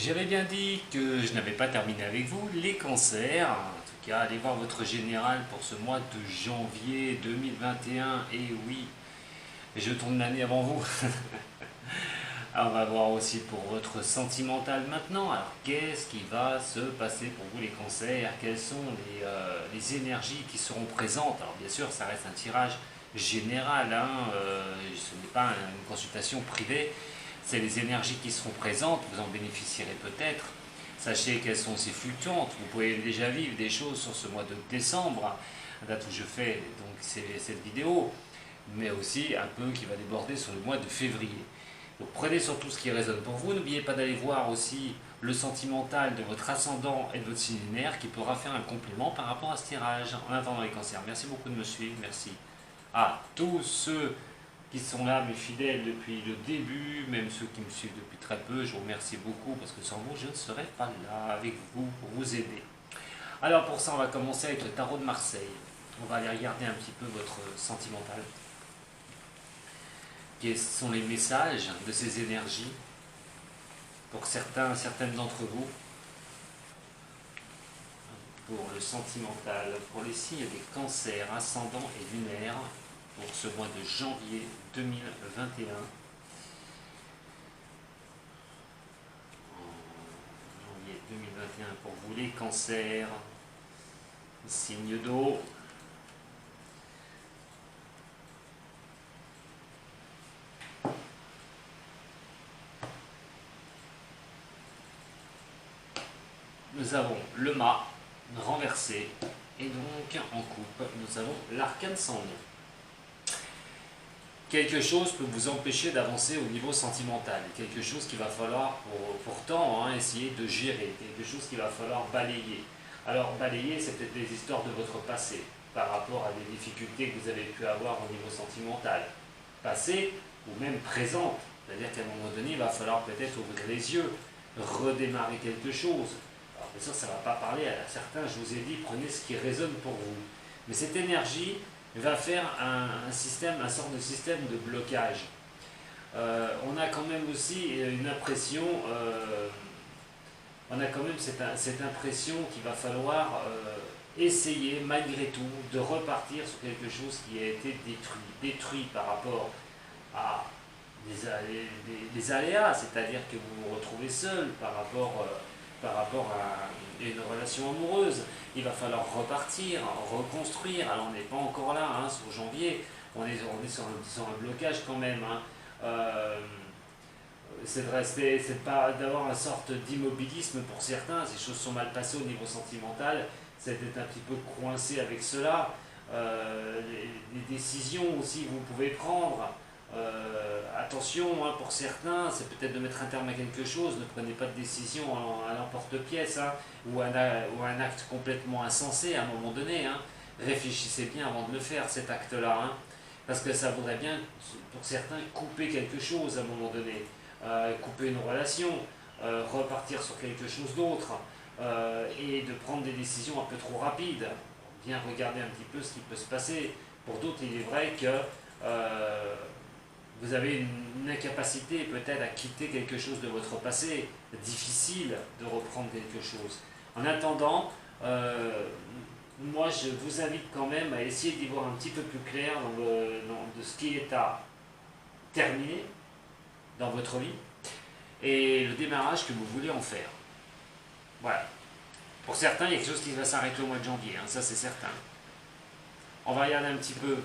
J'avais bien dit que je n'avais pas terminé avec vous les cancers. En tout cas, allez voir votre général pour ce mois de janvier 2021. Et oui, je tourne l'année avant vous. On va voir aussi pour votre sentimental maintenant. Alors, qu'est-ce qui va se passer pour vous les cancers? Quelles sont les énergies qui seront présentes? Alors, bien sûr, ça reste un tirage général, hein, ce n'est pas une consultation privée. C'est les énergies qui seront présentes, vous en bénéficierez peut-être. Sachez qu'elles sont aussi fluctuantes. Vous pouvez déjà vivre des choses sur ce mois de décembre, date où je fais donc cette vidéo, mais aussi un peu qui va déborder sur le mois de février. Donc prenez surtout ce qui résonne pour vous. N'oubliez pas d'aller voir aussi le sentimental de votre ascendant et de votre signe lunaire qui pourra faire un complément par rapport à ce tirage. En attendant les cancers, merci beaucoup de me suivre. Merci à tous ceux qui sont là, mes fidèles, depuis le début, même ceux qui me suivent depuis très peu. Je vous remercie beaucoup parce que sans vous, je ne serais pas là avec vous pour vous aider. Alors pour ça, on va commencer avec le tarot de Marseille. On va aller regarder un petit peu votre sentimental. Quels sont les messages de ces énergies pour certaines d'entre vous? Pour le sentimental, pour les signes des cancers, ascendants et lunaires, pour ce mois de janvier 2021. Janvier 2021 pour vous les cancers, signe d'eau. Nous avons le mât renversé et donc en coupe, nous avons l'arcane sans nom. Quelque chose peut vous empêcher d'avancer au niveau sentimental, quelque chose qu'il va falloir pourtant essayer de gérer, quelque chose qu'il va falloir balayer. Alors balayer, c'est peut-être des histoires de votre passé, par rapport à des difficultés que vous avez pu avoir au niveau sentimental, passé ou même présente, c'est-à-dire qu'à un moment donné, il va falloir peut-être ouvrir les yeux, redémarrer quelque chose. Alors bien sûr, ça ne va pas parler à certains, je vous ai dit, prenez ce qui résonne pour vous. Mais cette énergie va faire une sorte de système de blocage. On a quand même aussi une impression, on a quand même cette impression qu'il va falloir essayer malgré tout de repartir sur quelque chose qui a été détruit par rapport à des aléas, c'est-à-dire que vous vous retrouvez seul par rapport à une relation amoureuse. Il va falloir repartir, reconstruire. Alors on n'est pas encore là, sur janvier, on est sur un blocage quand même. C'est pas d'avoir une sorte d'immobilisme pour certains, ces choses sont mal passées au niveau sentimental, c'est d'être un petit peu coincé avec cela. Les décisions aussi que vous pouvez prendre. Attention, pour certains, c'est peut-être de mettre un terme à quelque chose. Ne prenez pas de décision à l'emporte-pièce ou un acte complètement insensé à un moment donné. Réfléchissez bien avant de le faire, cet acte-là. Parce que ça voudrait bien, pour certains, couper quelque chose à un moment donné. Couper une relation, repartir sur quelque chose d'autre. Et de prendre des décisions un peu trop rapides. Bien regarder un petit peu ce qui peut se passer. Pour d'autres, il est vrai que vous avez une incapacité peut-être à quitter quelque chose de votre passé, difficile de reprendre quelque chose. En attendant, moi je vous invite quand même à essayer d'y voir un petit peu plus clair de ce qui est à terminer dans votre vie et le démarrage que vous voulez en faire. Voilà. Pour certains, il y a quelque chose qui va s'arrêter au mois de janvier, ça c'est certain. On va regarder un petit peu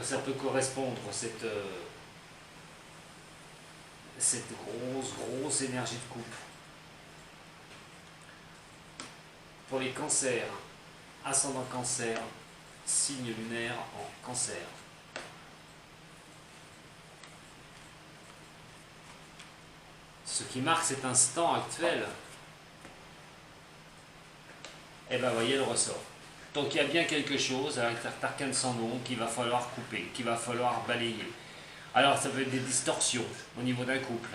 ça peut correspondre, cette grosse énergie de coupe. Pour les cancers, ascendant cancer, signe lunaire en cancer. Ce qui marque cet instant actuel, et bien voyez le ressort. Donc il y a bien quelque chose avec cet arcane sans nom qu'il va falloir couper, qu'il va falloir balayer. Alors ça peut être des distorsions au niveau d'un couple.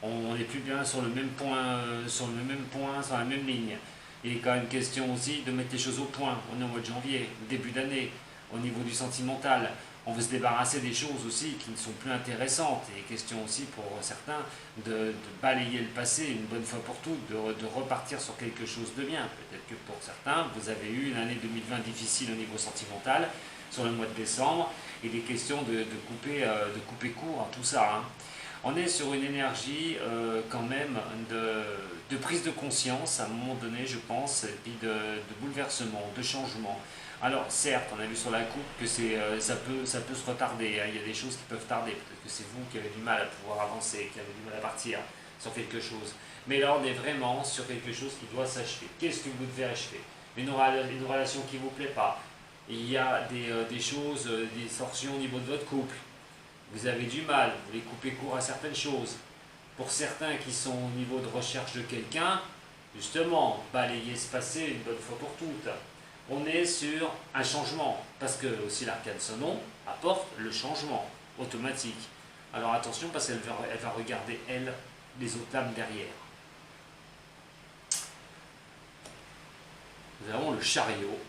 On n'est plus bien sur le même point, sur la même ligne. Il est quand même question aussi de mettre les choses au point. On est au mois de janvier, début d'année, au niveau du sentimental. On veut se débarrasser des choses aussi qui ne sont plus intéressantes. Il est question aussi pour certains de balayer le passé une bonne fois pour toutes, de repartir sur quelque chose de bien. Peut-être que pour certains, vous avez eu une année 2020 difficile au niveau sentimental, sur le mois de décembre. Il est question de couper court à tout ça. Hein. On est sur une énergie quand même de prise de conscience à un moment donné, je pense, et puis de bouleversement, de changement. Alors certes, on a vu sur la coupe que ça peut se retarder, hein. Il y a des choses qui peuvent tarder, peut-être que c'est vous qui avez du mal à pouvoir avancer, qui avez du mal à partir sur quelque chose. Mais là, on est vraiment sur quelque chose qui doit s'achever. Qu'est-ce que vous devez achever? Une relation qui ne vous plaît pas. Il y a des choses, des torsions au niveau de votre couple. Vous avez du mal, vous voulez couper court à certaines choses. Pour certains qui sont au niveau de recherche de quelqu'un, justement, balayer ce passé une bonne fois pour toutes. On est sur un changement, parce que aussi l'arcane Sonon apporte le changement automatique. Alors attention, parce qu'elle va regarder, elle, les autres dames derrière. Nous avons le chariot,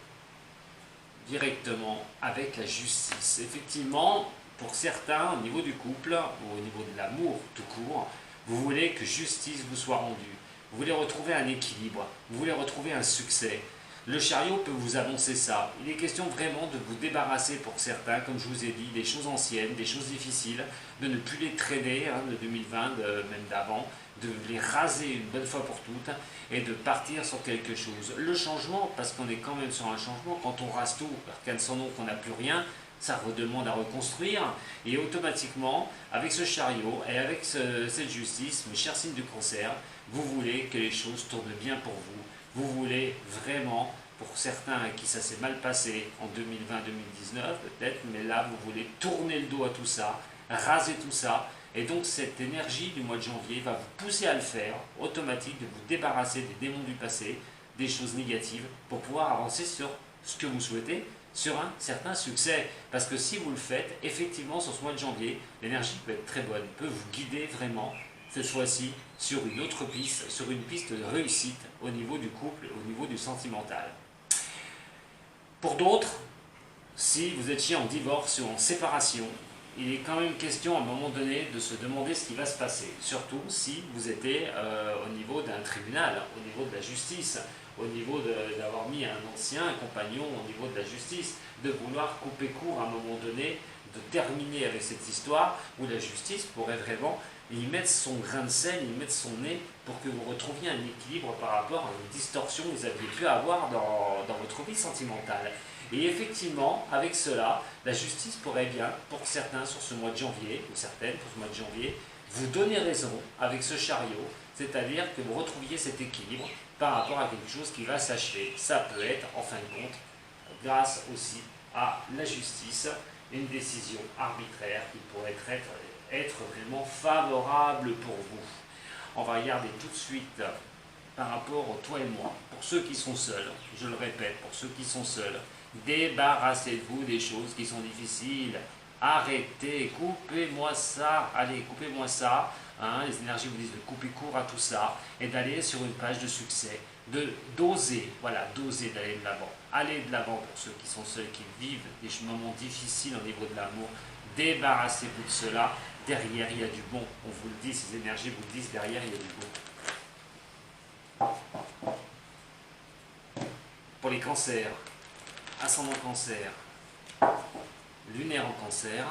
directement avec la justice. Effectivement, pour certains, au niveau du couple, ou au niveau de l'amour tout court, vous voulez que justice vous soit rendue. Vous voulez retrouver un équilibre, vous voulez retrouver un succès. Le chariot peut vous annoncer ça. Il est question vraiment de vous débarrasser pour certains, comme je vous ai dit, des choses anciennes, des choses difficiles, de ne plus les traîner, hein, de 2020, même d'avant, de les raser une bonne fois pour toutes et de partir sur quelque chose. Le changement, parce qu'on est quand même sur un changement, quand on rase tout, arcane sans nom, qu'on n'a plus rien, ça redemande à reconstruire, et automatiquement, avec ce chariot et avec cette justice, mes chers signes du cancer, vous voulez que les choses tournent bien pour vous. Vous voulez vraiment, pour certains à qui ça s'est mal passé en 2020-2019 peut-être, mais là vous voulez tourner le dos à tout ça, raser tout ça, et donc cette énergie du mois de janvier va vous pousser à le faire, automatique, de vous débarrasser des démons du passé, des choses négatives, pour pouvoir avancer sur ce que vous souhaitez, sur un certain succès. Parce que si vous le faites, effectivement, sur ce mois de janvier, l'énergie peut être très bonne, peut vous guider vraiment, cette fois-ci, sur une autre piste, sur une piste de réussite au niveau du couple, au niveau du sentimental. Pour d'autres, si vous étiez en divorce ou en séparation, il est quand même question à un moment donné de se demander ce qui va se passer. Surtout si vous étiez au niveau d'un tribunal, au niveau de la justice, au niveau d'avoir mis un ancien compagnon au niveau de la justice, de vouloir couper court à un moment donné, de terminer avec cette histoire où la justice pourrait vraiment y mettre son grain de sel, y mettre son nez pour que vous retrouviez un équilibre par rapport à une distorsion que vous aviez pu avoir dans votre vie sentimentale. Et effectivement, avec cela, la justice pourrait bien, pour certains sur ce mois de janvier, ou certaines pour ce mois de janvier, vous donner raison avec ce chariot, c'est-à-dire que vous retrouviez cet équilibre par rapport à quelque chose qui va s'achever. Ça peut être, en fin de compte, grâce aussi à la justice, une décision arbitraire qui pourrait être vraiment favorable pour vous. On va regarder tout de suite par rapport au toi et moi. Pour ceux qui sont seuls, je le répète, pour ceux qui sont seuls, débarrassez-vous des choses qui sont difficiles. Arrêtez, coupez-moi ça, allez, coupez-moi ça. Hein, les énergies vous disent de couper court à tout ça et d'aller sur une page de succès, d'oser, voilà, d'oser d'aller de l'avant. Allez de l'avant pour ceux qui sont seuls, qui vivent des moments difficiles au niveau de l'amour. Débarrassez-vous de cela. Derrière, il y a du bon. On vous le dit, ces énergies vous le disent, derrière, il y a du bon. Pour les cancers, ascendant cancer, lunaire en cancer,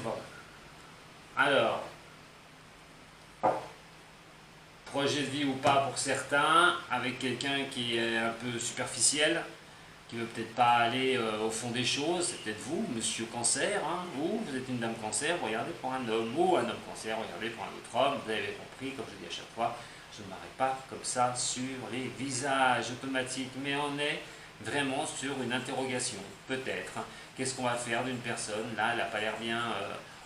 bon. Alors, projet de vie ou pas pour certains, avec quelqu'un qui est un peu superficiel, qui ne veut peut-être pas aller au fond des choses, c'est peut-être vous, monsieur cancer, hein, ou vous êtes une dame cancer, vous regardez pour un homme, ou un homme cancer, regardez pour un autre homme, vous avez compris, comme je dis à chaque fois, je ne m'arrête pas comme ça sur les visages automatiques, mais on est vraiment sur une interrogation, peut-être. Qu'est-ce qu'on va faire d'une personne, là, elle n'a pas l'air bien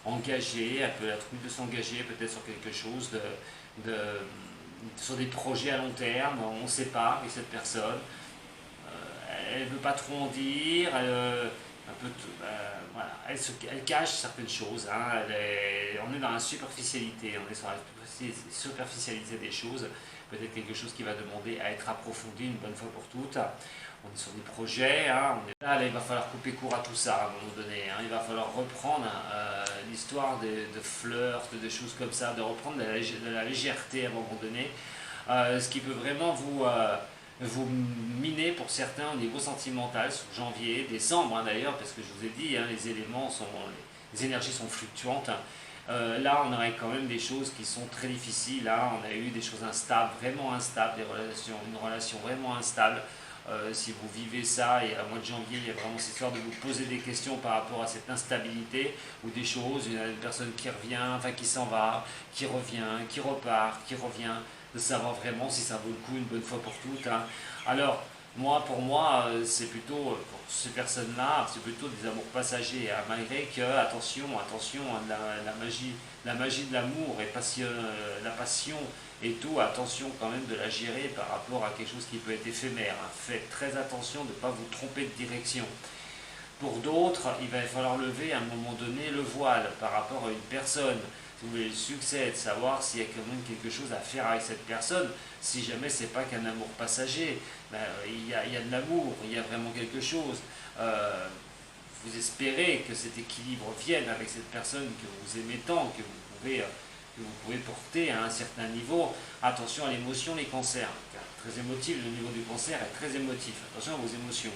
engagée, elle peut la trouver de s'engager peut-être sur quelque chose sur des projets à long terme, on ne sait pas avec cette personne. Elle ne veut pas trop en dire, un peu, voilà, elle cache certaines choses, hein, on est dans la superficialité, on est sur la superficialité des choses, peut-être quelque chose qui va demander à être approfondi une bonne fois pour toutes. On est sur des projets, hein, là, il va falloir couper court à tout ça à un moment donné, hein, il va falloir reprendre l'histoire de flirts, de choses comme ça, de reprendre de la légèreté à un moment donné, ce qui peut vraiment vous miner pour certains au niveau sentimental sur janvier, décembre, hein, d'ailleurs, parce que je vous ai dit, hein, les énergies sont fluctuantes. Là, on aurait quand même des choses qui sont très difficiles. Là, on a eu des choses instables, vraiment instables, une relation vraiment instable. Si vous vivez ça, et à mois de janvier, il y a vraiment cette histoire de vous poser des questions par rapport à cette instabilité, ou des choses, il y a une personne qui revient, enfin qui s'en va, qui revient, qui repart, qui revient, de savoir vraiment si ça vaut le coup une bonne fois pour toutes, hein. Alors, pour moi, c'est plutôt, pour ces personnes-là, c'est plutôt des amours passagers, hein, malgré que, attention, hein, la magie de l'amour et la passion et tout, attention quand même de la gérer par rapport à quelque chose qui peut être éphémère, hein. Faites très attention de ne pas vous tromper de direction. Pour d'autres, il va falloir lever à un moment donné le voile par rapport à une personne. Si vous voulez le succès, de savoir s'il y a quand même quelque chose à faire avec cette personne, si jamais c'est pas qu'un amour passager, ben, il y a de l'amour, il y a vraiment quelque chose. Vous espérez que cet équilibre vienne avec cette personne que vous aimez tant, que vous pouvez porter à un certain niveau. Attention à l'émotion, les cancers, car très émotif, le niveau du cancer est très émotif. Attention à vos émotions.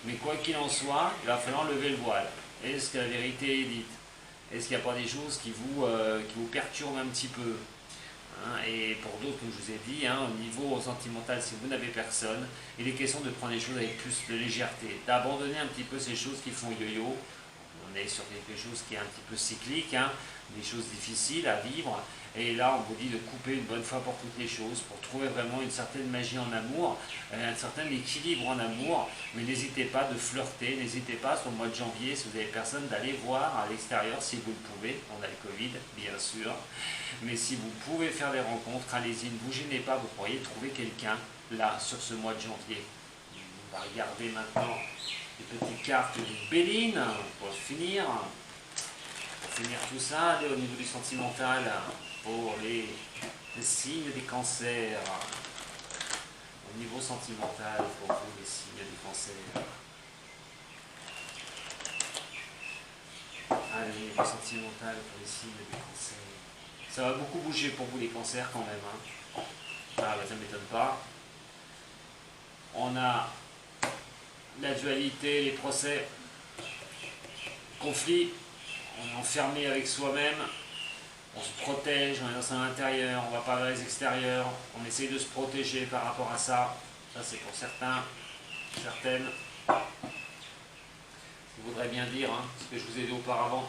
Mais quoi qu'il en soit, il va falloir lever le voile. Est-ce que la vérité est dite? Est-ce qu'il n'y a pas des choses qui vous perturbent un petit peu, hein? Et pour d'autres, comme je vous ai dit, hein, au niveau sentimental, si vous n'avez personne, il est question de prendre les choses avec plus de légèreté, d'abandonner un petit peu ces choses qui font yo-yo. On est sur quelque chose qui est un petit peu cyclique, hein, des choses difficiles à vivre. Et là, on vous dit de couper une bonne fois pour toutes les choses, pour trouver vraiment une certaine magie en amour, un certain équilibre en amour. Mais n'hésitez pas de flirter, n'hésitez pas sur le mois de janvier, si vous n'avez personne, d'aller voir à l'extérieur si vous le pouvez. On a le Covid, bien sûr. Mais si vous pouvez faire des rencontres, allez-y, ne vous gênez pas, vous pourriez trouver quelqu'un là, sur ce mois de janvier. On va regarder maintenant les petites cartes du Béline pour finir. Pour finir tout ça, allez au niveau du sentimental. Pour les signes des cancers. Au niveau sentimental, pour vous, les signes des cancers. Allez, au niveau sentimental, pour les signes des cancers. Ça va beaucoup bouger pour vous, les cancers, quand même, hein. Ah, bah, ça ne m'étonne pas. On a la dualité, les procès, conflits. On est enfermé avec soi-même. On se protège, on est dans un intérieur, on ne va pas vers les extérieurs, on essaye de se protéger par rapport à ça. Ça c'est pour certains, certaines. Ça voudrait bien dire, hein, ce que je vous ai dit auparavant.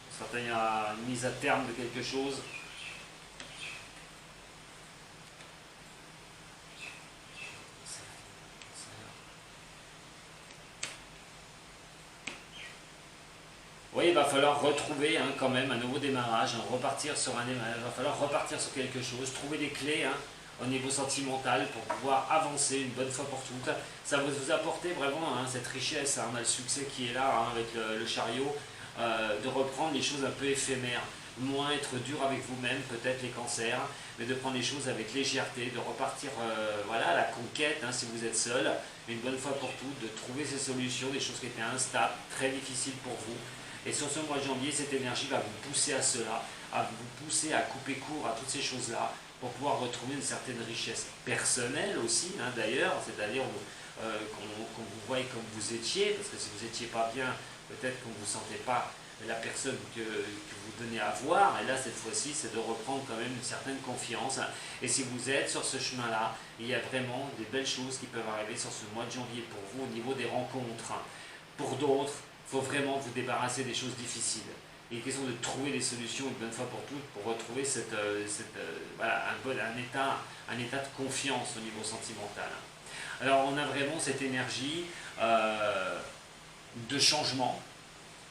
Pour certains, il y a une mise à terme de quelque chose. Oui, il va falloir retrouver, hein, quand même un nouveau démarrage, hein, il va falloir repartir sur quelque chose, trouver des clés, hein, au niveau sentimental pour pouvoir avancer une bonne fois pour toutes. Ça va vous apporter vraiment, hein, cette richesse, hein, on a le succès qui est là, hein, avec le chariot, de reprendre les choses un peu éphémères, moins être dur avec vous-même, peut-être les cancers, mais de prendre les choses avec légèreté, de repartir voilà, à la conquête, hein, si vous êtes seul, mais une bonne fois pour toutes, de trouver ces solutions, des choses qui étaient instables, très difficiles pour vous. Et sur ce mois de janvier, cette énergie va vous pousser à cela, à vous pousser à couper court à toutes ces choses-là, pour pouvoir retrouver une certaine richesse personnelle aussi, hein, d'ailleurs, c'est-à-dire qu'on vous voie comme vous étiez, parce que si vous n'étiez pas bien, peut-être qu'on ne vous sentait pas la personne que vous donnez à voir, et là cette fois-ci c'est de reprendre quand même une certaine confiance, et si vous êtes sur ce chemin-là, il y a vraiment des belles choses qui peuvent arriver sur ce mois de janvier pour vous au niveau des rencontres. Pour d'autres, il faut vraiment vous débarrasser des choses difficiles. Il est question de trouver des solutions une bonne fois pour toutes pour retrouver voilà, un état de confiance au niveau sentimental. Alors on a vraiment cette énergie de changement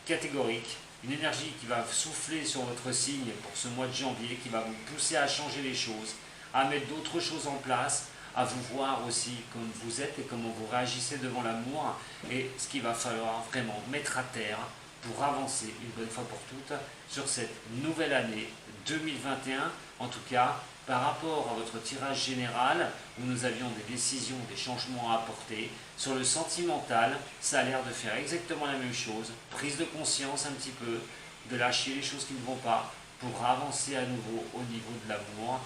catégorique, une énergie qui va souffler sur votre signe pour ce mois de janvier, qui va vous pousser à changer les choses, à mettre d'autres choses en place, à vous voir aussi comme vous êtes et comment vous réagissez devant l'amour et ce qu'il va falloir vraiment mettre à terre pour avancer une bonne fois pour toutes sur cette nouvelle année 2021. En tout cas, par rapport à votre tirage général, où nous avions des décisions, des changements à apporter, sur le sentimental, ça a l'air de faire exactement la même chose. Prise de conscience un petit peu, de lâcher les choses qui ne vont pas, pour avancer à nouveau au niveau de l'amour.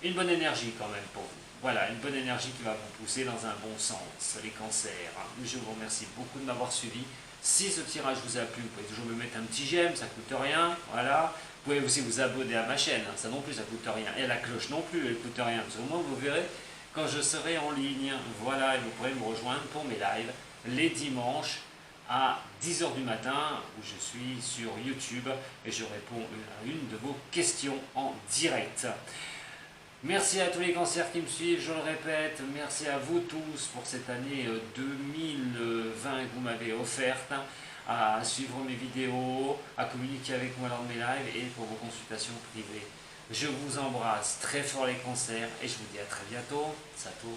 Une bonne énergie quand même pour vous. Voilà, une bonne énergie qui va vous pousser dans un bon sens, les cancers. Je vous remercie beaucoup de m'avoir suivi. Si ce tirage vous a plu, vous pouvez toujours me mettre un petit j'aime, ça ne coûte rien. Voilà. Vous pouvez aussi vous abonner à ma chaîne, ça non plus ça coûte rien. Et la cloche non plus, elle ne coûte rien. Parce qu'au moins vous verrez quand je serai en ligne. Voilà, et vous pourrez me rejoindre pour mes lives les dimanches à 10h du matin où je suis sur YouTube et je réponds à une de vos questions en direct. Merci à tous les cancers qui me suivent, je le répète, merci à vous tous pour cette année 2020 que vous m'avez offerte, à suivre mes vidéos, à communiquer avec moi lors de mes lives et pour vos consultations privées. Je vous embrasse très fort les cancers et je vous dis à très bientôt. Sato.